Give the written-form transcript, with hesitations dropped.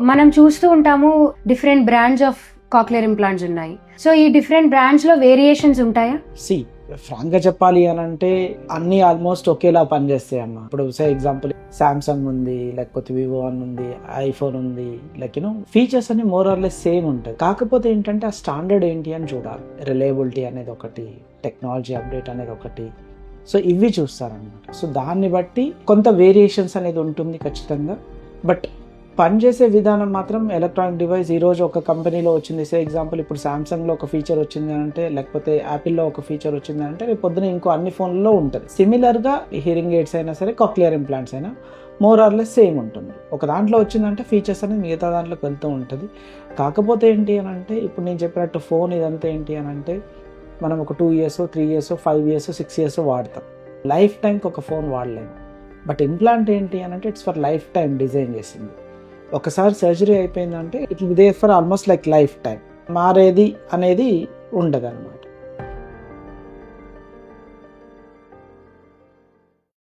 మనం చూస్తూ ఉంటాము different brands of cochlear implants ఉన్నాయి. సో ఈ డిఫరెంట్ బ్రాండ్స్ లో వేరియేషన్స్ ఉంటాయా? ఫ్రాంక్ గా చెప్పాలి అని అంటే అన్ని ఆల్మోస్ట్ ఒకేలా పనిచేస్తాయి అన్న. ఇప్పుడు ఎగ్జాంపుల్ సామ్సంగ్ ఉంది, లేకపోతే వివో అని ఉంది, ఐఫోన్ ఉంది, లైక్ ఫీచర్స్ అన్ని మోర్ ఆర్ లెస్ సేమ్ ఉంటుంది. కాకపోతే ఏంటంటే ఆ స్టాండర్డ్ ఏంటి అని చూడాలి. రిలయబిలిటీ అనేది ఒకటి, టెక్నాలజీ అప్డేట్ అనేది ఒకటి. సో ఇవి చూస్తారనమాట. సో దాన్ని బట్టి కొంత వేరియేషన్స్ అనేది ఉంటుంది ఖచ్చితంగా. బట్ పనిచేసే విధానం మాత్రం ఎలక్ట్రానిక్ డివైస్ ఈరోజు ఒక కంపెనీలో వచ్చింది. ఎగ్జాంపుల్ ఇప్పుడు సామ్సంగ్లో ఒక ఫీచర్ వచ్చింది అంటే, లేకపోతే యాపిల్లో ఒక ఫీచర్ వచ్చింది అంటే రేపు పొద్దున ఇంకో అన్ని ఫోన్లలో ఉంటుంది. సిమిలర్గా హియరింగ్ ఎయిడ్స్ అయినా సరే, కాక్లియర్ ఇంప్లాంట్స్ అయినా మోర్ ఆర్ లెస్ సేమ్ ఉంటుంది. ఒక దాంట్లో వచ్చిందంటే ఫీచర్స్ అనేది మిగతా దాంట్లోకి వెళ్తూ ఉంటుంది. కాకపోతే ఏంటి అని అంటే ఇప్పుడు నేను చెప్పినట్టు ఫోన్ ఇదంతా ఏంటి అని అంటే మనం ఒక 2 years 3 years 5 years 6 years వాడతాం. లైఫ్ టైంకి ఒక ఫోన్ వాడలేము. బట్ ఇంప్లాంట్ ఏంటి అని అంటే it's for life time design చేసింది. ఒకసారి సర్జరీ అయిపోయిందంటే it will be there for almost like life time. మారేది అనేది ఉండదు అన్నమాట.